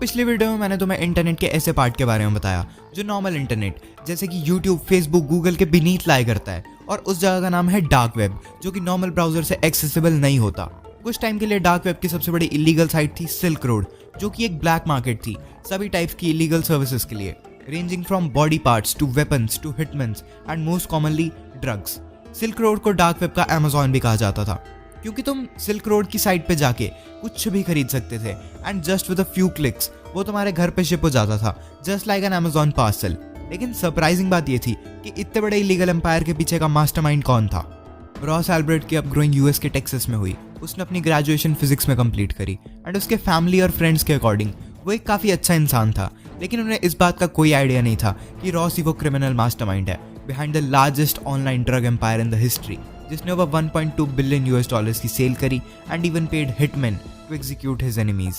पिछली वीडियो में मैंने तुम्हें इंटरनेट के ऐसे पार्ट के बारे में बताया जो नॉर्मल इंटरनेट जैसे कि यूट्यूब, फेसबुक, गूगल के बीनीथ लाई करता है, और उस जगह का नाम है डार्क वेब, जो कि नॉर्मल ब्राउजर से एक्सेसिबल नहीं होता। कुछ टाइम के लिए डार्क वेब की सबसे बड़ी इलीगल साइट थी सिल्क रोड, जो कि एक ब्लैक मार्केट थी सभी टाइप्स की इलीगल सर्विसेज के लिए, ranging from body parts to weapons to hitmans and most commonly drugs. Silk road को डार्क वेब का अमेज़न भी कहा जाता था, क्योंकि तुम सिल्क रोड की साइट पे जाके कुछ भी खरीद सकते थे and just with a few clicks वो तुम्हारे घर पे शिप हो जाता था, just like an Amazon parcel. लेकिन सरप्राइजिंग बात ये थी कि इतने बड़े इलीगल एम्पायर के पीछे का मास्टरमाइंड कौन था। रॉस एल्ब्रेट की अपग्रोइंग यूएस के टेक्सास में हुई। उसने अपनी ग्रेजुएशन फिजिक्स में कंप्लीट करी एंड उसके फैमिली और फ्रेंड्स के अकॉर्डिंग वो एक काफ़ी अच्छा इंसान था, लेकिन उन्हें इस बात का कोई आइडिया नहीं था कि रॉस ही वो क्रिमिनल मास्टरमाइंड है behind the largest online drug empire in the history, जिसने ओवर 1.2 बिलियन यूएस डॉलर्स की सेल करी and even paid hitman to execute his enemies.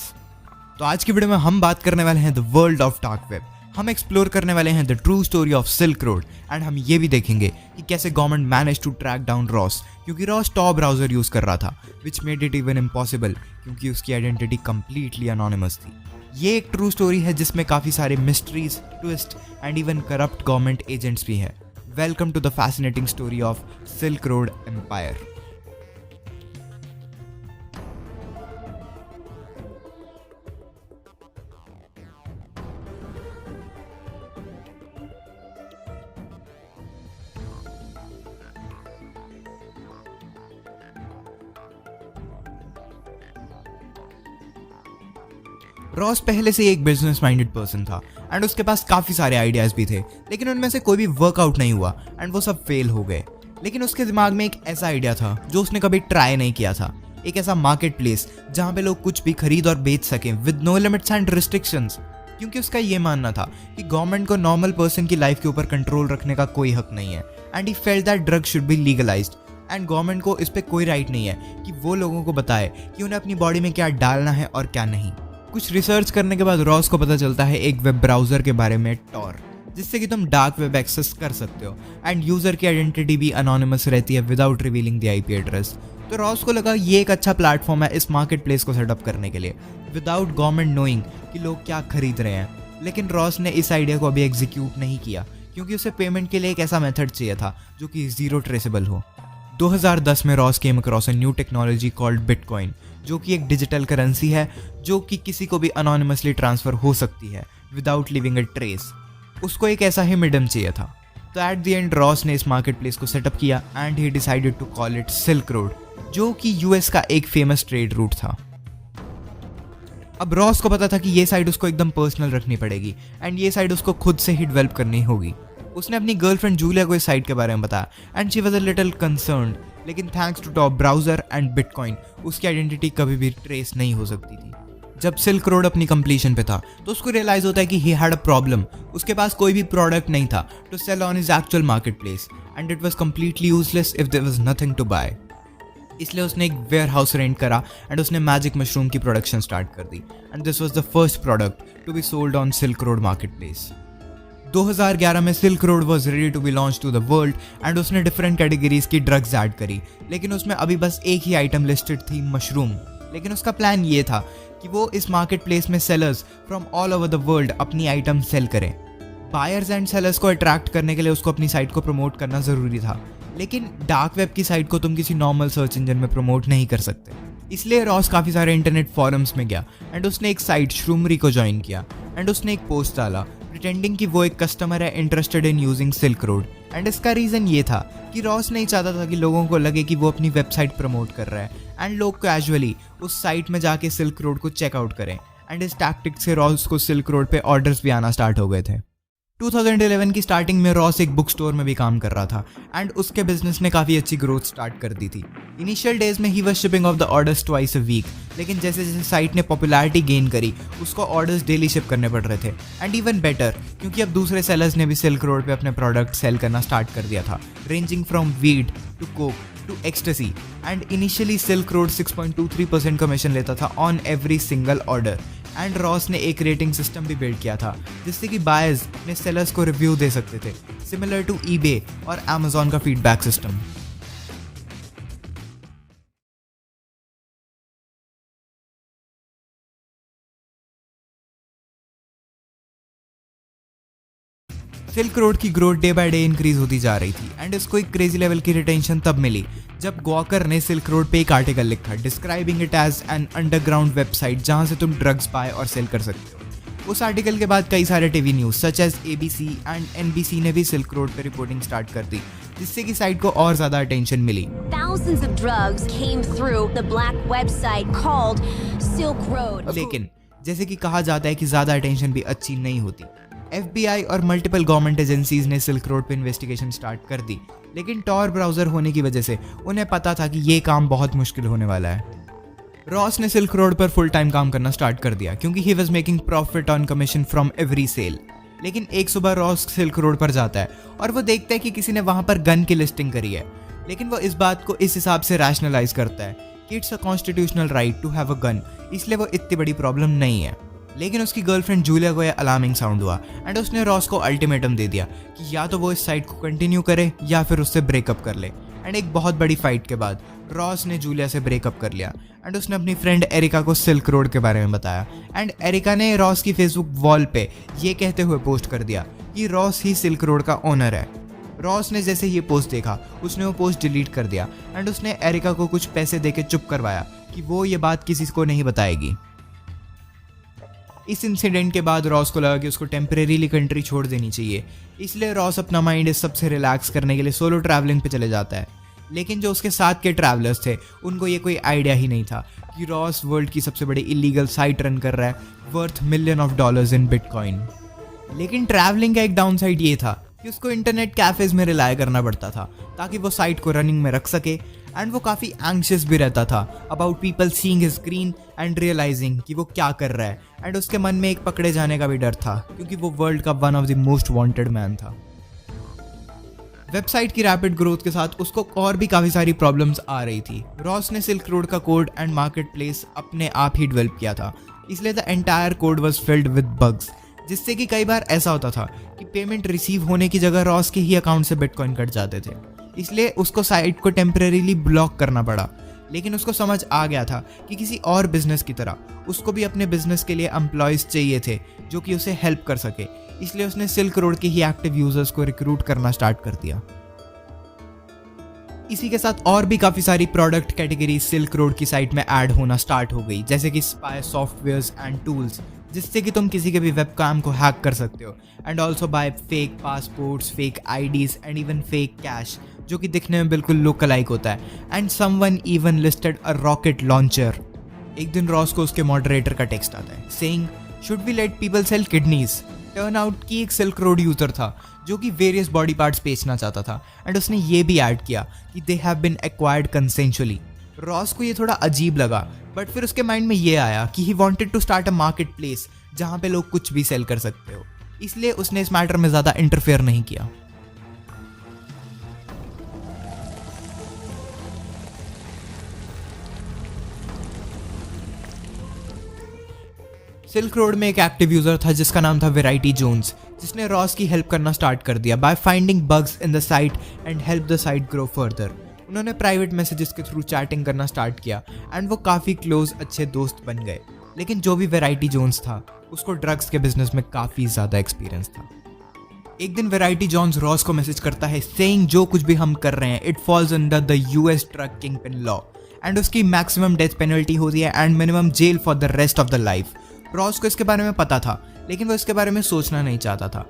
तो आज की वीडियो में हम बात करने वाले हैं the world of dark web. हम एक्सप्लोर करने वाले हैं the true story of silk road and हम ये भी देखेंगे कि कैसे government manage to track down Ross, क्योंकि रॉस टॉप ब्राउजर यूज कर रहा था, which made it even impossible क्योंकि उसकी आइडेंटिटी कंप्लीटली अनोनिमस थी। ये एक ट्रू स्टोरी है जिसमें काफ़ी सारे mysteries, twist and even corrupt government agents भी हैं। Welcome to the fascinating story of Silk Road Empire. Ross पहले से एक बिजनेस माइंडेड पर्सन था एंड उसके पास काफ़ी सारे आइडियाज़ भी थे, लेकिन उनमें से कोई भी वर्कआउट नहीं हुआ एंड वो सब फेल हो गए। लेकिन उसके दिमाग में एक ऐसा आइडिया था जो उसने कभी ट्राई नहीं किया था, एक ऐसा मार्केट प्लेस जहाँ पे लोग कुछ भी खरीद और बेच सकें with no limits and restrictions, क्योंकि उसका ये मानना था कि गवर्नमेंट को नॉर्मल पर्सन की लाइफ के ऊपर कंट्रोल रखने का कोई हक नहीं है and he felt that drug should be legalised and government को इस पर कोई राइट नहीं है कि वो लोगों को बताए कि उन्हें अपनी बॉडी में क्या डालना है और क्या नहीं। कुछ रिसर्च करने के बाद रॉस को पता चलता है एक वेब ब्राउजर के बारे में, टॉर, जिससे कि तुम डार्क वेब एक्सेस कर सकते हो एंड यूजर की आइडेंटिटी भी अनोनिमस रहती है without revealing the IP address. तो रॉस को लगा ये एक अच्छा प्लेटफॉर्म है इस मार्केट प्लेस को सेटअप करने के लिए विदाउट गवर्नमेंट नोइंग कि लोग क्या खरीद रहे हैं। लेकिन रॉस ने इस आइडिया को अभी एग्जीक्यूट नहीं किया, क्योंकि उसे पेमेंट के लिए एक ऐसा मेथड चाहिए था जो कि जीरो ट्रेसेबल हो। 2010 में Ross came across a new technology called bitcoin, जो कि एक डिजिटल करेंसी है जो कि किसी को भी अनोनिमसली ट्रांसफर हो सकती है विदाउट लिविंग अ ट्रेस। उसको एक ऐसा ही मिडम चाहिए था। तो एट द एंड रॉस ने इस मार्केट प्लेस को सेटअप किया and he decided to call it silk road, जो कि यूएस का एक फेमस ट्रेड रूट था। अब रॉस को पता था कि ये साइड उसको एकदम पर्सनल रखनी पड़ेगी एंड ये साइड उसको खुद से ही डेवलप करनी होगी। उसने अपनी गर्लफ्रेंड जूलिया को इस साइट के बारे में बताया and she was a little concerned, लेकिन thanks to Tor browser and bitcoin उसकी आइडेंटिटी कभी भी ट्रेस नहीं हो सकती थी। जब सिल्क रोड अपनी कंप्लीशन पे था तो उसको रियलाइज होता है कि ही हैड अ प्रॉब्लम। उसके पास कोई भी प्रोडक्ट नहीं था to sell on his actual market place and it was completely useless if there was nothing to buy. इसलिए उसने एक वेयर हाउस रेंट करा एंड उसने मैजिक मशरूम की प्रोडक्शन स्टार्ट कर दी and this was the first product to be sold on Silk Road market place. 2011 में Silk Road was ready to be launch to the world and उसने different categories की drugs add करी, लेकिन उसमें अभी बस एक ही आइटम लिस्टेड थी, मशरूम। लेकिन उसका प्लान ये था कि वो इस मार्केट प्लेस में sellers from all over the world अपनी आइटम सेल करें। बायर्स एंड सेलर्स को अट्रैक्ट करने के लिए उसको अपनी साइट को प्रमोट करना ज़रूरी था, लेकिन डार्क वेब की साइट को तुम किसी नॉर्मल सर्च इंजन में प्रमोट नहीं कर सकते। इसलिए रॉस काफ़ी सारे इंटरनेट फॉरम्स में गया एंड उसने एक साइट श्रूमरी को ज्वाइन किया एंड उसने एक पोस्ट डाला प्रिटेंडिंग कि वो एक कस्टमर है interested in using silk road. And इसका रीज़न ये था कि रॉस नहीं चाहता था कि लोगों को लगे कि वो अपनी वेबसाइट प्रमोट कर रहा है एंड लोग कैजुअली उस साइट में जाके सिल्क रोड को चेकआउट करें। एंड इस टैक्टिक से रॉस को सिल्क रोड पे ऑर्डर्स भी आना स्टार्ट हो गए थे। 2011 की स्टार्टिंग में रॉस एक बुक स्टोर में भी काम कर रहा था एंड उसके बिजनेस ने काफ़ी अच्छी ग्रोथ स्टार्ट कर दी थी। इनिशियल डेज में he was shipping off the orders twice a week, लेकिन जैसे जैसे साइट ने पॉपुलैरिटी गेन करी उसको ऑर्डर्स डेली शिप करने पड़ रहे थे एंड इवन बेटर क्योंकि अब दूसरे सेलर्स ने भी सिल्क रोड पे अपने प्रोडक्ट सेल करना स्टार्ट कर दिया था, ranging from weed to coke to ecstasy. And initially silk road 6.23% commission लेता था on every single order and Ross ने एक रेटिंग सिस्टम भी बिल्ड किया था जिससे कि बायर्स अपने सेलर्स को रिव्यू दे सकते थे, सिमिलर टू ईबे और अमेज़न का फीडबैक सिस्टम। सिल्क रोड की growth day by day increase होती जा रही थी एंड इसको एक क्रेजी लेवल की रिटेंशन तब मिली जब गॉकर ने सिल्क रोड पे एक आर्टिकल लिखा describing it as an underground website जहां से तुम ड्रग्स बाय और सेल कर सकते हो। उस आर्टिकल के बाद कई सारे TV news such as ABC and NBC ने भी सिल्क रोड पे रिपोर्टिंग स्टार्ट कर दी, जिससे कि साइट को और ज्यादा अटेंशन मिली। Thousands of drugs came through the black website called Silk Road. लेकिन जैसे कि कहा जाता है कि ज्यादा अटेंशन भी अच्छी नहीं होती। FBI और मल्टीपल गवर्नमेंट एजेंसीज ने सिल्क रोड पे इन्वेस्टिगेशन स्टार्ट कर दी, लेकिन टॉर ब्राउजर होने की वजह से उन्हें पता था कि ये काम बहुत मुश्किल होने वाला है। रॉस ने सिल्क रोड पर फुल टाइम काम करना स्टार्ट कर दिया क्योंकि he was making profit on commission from every sale. लेकिन एक सुबह रॉस सिल्क रोड पर जाता है और वो देखता है कि किसी ने वहां पर गन की लिस्टिंग करी है, लेकिन वो इस बात को इस हिसाब से रैशनलाइज करता है कि it's a constitutional right to have a gun, इसलिए वो इतनी बड़ी प्रॉब्लम नहीं है। लेकिन उसकी गर्लफ्रेंड जूलिया को यह अलार्मिंग साउंड हुआ एंड उसने रॉस को अल्टीमेटम दे दिया कि या तो वो इस साइट को कंटिन्यू करे या फिर उससे ब्रेकअप कर ले। एंड एक बहुत बड़ी फाइट के बाद रॉस ने जूलिया से ब्रेकअप कर लिया एंड उसने अपनी फ्रेंड एरिका को सिल्क रोड के बारे में बताया एंड एरिका ने रॉस की फेसबुक वॉल पे ये कहते हुए पोस्ट कर दिया कि रॉस ही सिल्क रोड का ओनर है। रॉस ने जैसे ये पोस्ट देखा उसने वो पोस्ट डिलीट कर दिया एंड उसने एरिका को कुछ पैसे देके चुप करवाया कि वो ये बात किसी को नहीं बताएगी। इस इंसिडेंट के बाद रॉस को लगा कि उसको टेम्परेरीली कंट्री छोड़ देनी चाहिए, इसलिए रॉस अपना माइंड इस सबसे रिलैक्स करने के लिए सोलो ट्रैवलिंग पे चले जाता है। लेकिन जो उसके साथ के ट्रैवलर्स थे उनको ये कोई आइडिया ही नहीं था कि रॉस वर्ल्ड की सबसे बड़ी इलीगल साइट रन कर रहा है वर्थ $1 मिलियन इन बिटकॉइन। लेकिन ट्रैवलिंग का एक डाउन साइड ये था कि उसको इंटरनेट कैफेज में रिलाय करना पड़ता था ताकि वो साइट को रनिंग में रख सके एंड वो काफ़ी एंग्शियस भी रहता था about people seeing his screen and realising कि वो क्या कर रहा है। एंड उसके मन में एक पकड़े जाने का भी डर था क्योंकि वो वर्ल्ड का one of the most wanted man था। वेबसाइट की रैपिड ग्रोथ के साथ उसको और भी काफ़ी सारी प्रॉब्लम्स आ रही थी। रॉस ने सिल्क रोड का कोड एंड मार्केट प्लेस अपने आप ही डेवलप किया था, इसलिए the entire code was filled with bugs, जिससे कि कई बार ऐसा होता था कि पेमेंट रिसीव होने की जगह रॉस के ही अकाउंट से बिटकॉइन कट जाते थे, इसलिए उसको साइट को टेम्परेरीली ब्लॉक करना पड़ा। लेकिन उसको समझ आ गया था कि किसी और बिजनेस की तरह उसको भी अपने बिजनेस के लिए एम्प्लॉयज चाहिए थे जो कि उसे हेल्प कर सके, इसलिए उसने सिल्क रोड के ही एक्टिव यूजर्स को रिक्रूट करना स्टार्ट कर दिया। इसी के साथ और भी काफ़ी सारी प्रोडक्ट कैटेगरी सिल्क रोड की साइट में ऐड होना स्टार्ट हो गई, जैसे कि स्पाई सॉफ्टवेयर्स एंड टूल्स, जिससे कि तुम किसी के भी वेब काम को हैक कर सकते हो and also buy fake passports, fake IDs and even fake cash जो कि दिखने में बिल्कुल लुक अलाइक होता है। And someone even listed a rocket launcher. एक दिन रॉस को उसके मॉडरेटर का टेक्स्ट आता है saying should we let people sell kidneys. Turn out कि एक सिल्क रोड यूजर था जो कि वेरियस बॉडी पार्ट्स बेचना चाहता था एंड उसने ये भी ऐड किया कि they have been acquired consensually. Ross को ये थोड़ा अजीब लगा बट फिर उसके माइंड में ये आया कि he wanted to start a market place जहाँ पे लोग कुछ भी सेल कर सकते हो, इसलिए उसने इस मैटर में ज़्यादा इंटरफेयर नहीं किया। सिल्क रोड में एक एक्टिव यूजर था जिसका नाम था वेराइटी जोन्स, जिसने रॉस की हेल्प करना स्टार्ट कर दिया by finding bugs in the site and help the site grow further. उन्होंने प्राइवेट मैसेजेस के थ्रू चैटिंग करना स्टार्ट किया एंड वो काफ़ी क्लोज अच्छे दोस्त बन गए। लेकिन जो भी वेराइटी जोन्स था उसको ड्रग्स के बिजनेस में काफ़ी ज़्यादा एक्सपीरियंस था। एक दिन वेराइटी जोन्स रॉस को मैसेज करता है सेइंग जो कुछ भी हम कर रहे हैं it falls under the US drug kingpin law and उसकी मैक्सिमम डेथ पेनल्टी होती है and minimum jail for the rest of the life. Ross को इसके बारे में पता था लेकिन वो इसके बारे में सोचना नहीं चाहता था।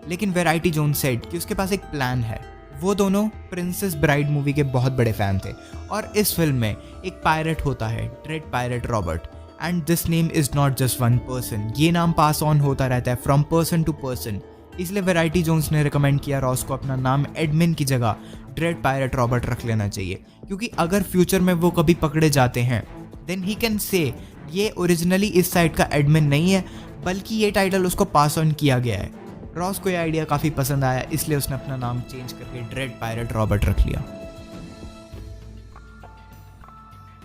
लेकिन वेराइटी जोन सेड कि उसके पास एक प्लान है। वो दोनों प्रिंसेस ब्राइड मूवी के बहुत बड़े फैन थे और इस फिल्म में एक पायरेट होता है dread pirate Robert and this name is not just one person, ये नाम पास ऑन होता रहता है फ्रॉम पर्सन टू पर्सन। इसलिए वेराइटी जोन्स ने रिकमेंड किया रॉस को अपना नाम एडमिन की जगह ड्रेड पायरेट रॉबर्ट रख लेना चाहिए, क्योंकि अगर फ्यूचर में वो कभी पकड़े जाते हैं देन ही कैन से ये ओरिजिनली इस साइट का एडमिन नहीं है बल्कि ये टाइटल उसको पास ऑन किया गया है। रॉस को ये आइडिया काफ़ी पसंद आया, इसलिए उसने अपना नाम चेंज करके ड्रेड पायरेट रॉबर्ट रख लिया।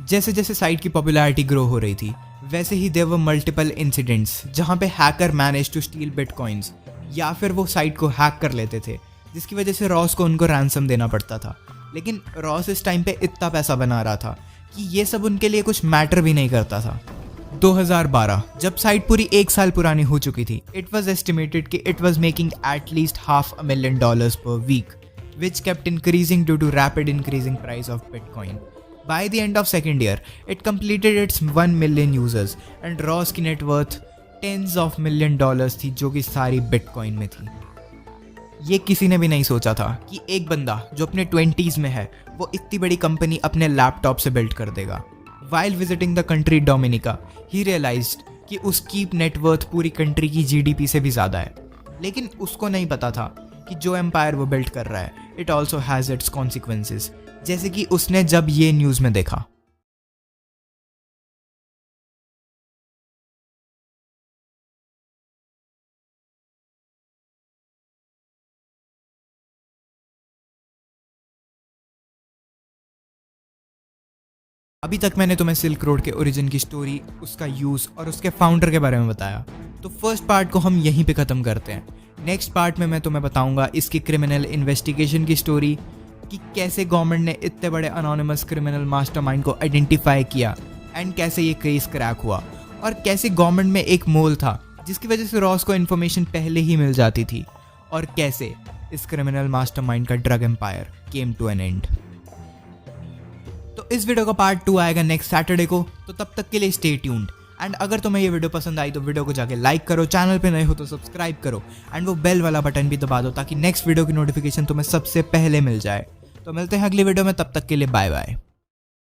जैसे जैसे साइट की पॉपुलैरिटी ग्रो हो रही थी वैसे ही देयर वर मल्टीपल इंसिडेंट्स जहां पे hacker manage to steal bitcoins या फिर वो साइट को हैक कर लेते थे, जिसकी वजह से रॉस को उनको रैंसम देना पड़ता था। लेकिन रॉस इस टाइम पे इतना पैसा बना रहा था कि ये सब उनके लिए कुछ मैटर भी नहीं करता था। 2012 जब साइट पूरी 1 साल पुरानी हो चुकी थी, इट वॉज एस्टिमेटेड कि it was making at least $500,000 per week, which kept increasing due to rapid increasing price of Bitcoin. By the end of second year, it completed its 1 million users and Ross की net worth tens of million dollars थी, जो कि सारी Bitcoin में थी। ये किसी ने भी नहीं सोचा था कि एक बंदा जो अपने 20s में है वो इतनी बड़ी कंपनी अपने लैपटॉप से बिल्ड कर देगा। While visiting the country Dominica, he realized कि उसकी नेटवर्थ पूरी कंट्री की GDP से भी ज़्यादा है। लेकिन उसको नहीं पता था कि जो एम्पायर वो बिल्ड कर रहा है, it also has its consequences, जैसे कि उसने जब ये न्यूज़ में देखा। अभी तक मैंने तुम्हें सिल्क रोड के ओरिजिन की स्टोरी, उसका यूज़ और उसके फाउंडर के बारे में बताया, तो फर्स्ट पार्ट को हम यहीं पे ख़त्म करते हैं। नेक्स्ट पार्ट में मैं तुम्हें बताऊंगा इसकी क्रिमिनल इन्वेस्टिगेशन की स्टोरी, कि कैसे गवर्नमेंट ने इतने बड़े अनोनिमस क्रिमिनल मास्टरमाइंड को आइडेंटिफाई किया एंड कैसे ये केस क्रैक हुआ, और कैसे गवर्नमेंट में एक मोल था जिसकी वजह से रॉस को इन्फॉर्मेशन पहले ही मिल जाती थी, और कैसे इस क्रिमिनल मास्टरमाइंड का drug empire came to an end. तो इस वीडियो का पार्ट 2 आएगा नेक्स्ट सैटरडे को, तो तब तक के लिए स्टे ट्यून्ड। एंड अगर तुम्हें ये वीडियो पसंद आई तो वीडियो को जाके लाइक करो, चैनल पे नए हो तो सब्सक्राइब करो एंड वो बेल वाला बटन भी दबा दो ताकि नेक्स्ट वीडियो की नोटिफिकेशन तुम्हें सबसे पहले मिल जाए। तो मिलते हैं अगली वीडियो में, तब तक के लिए बाय बाय।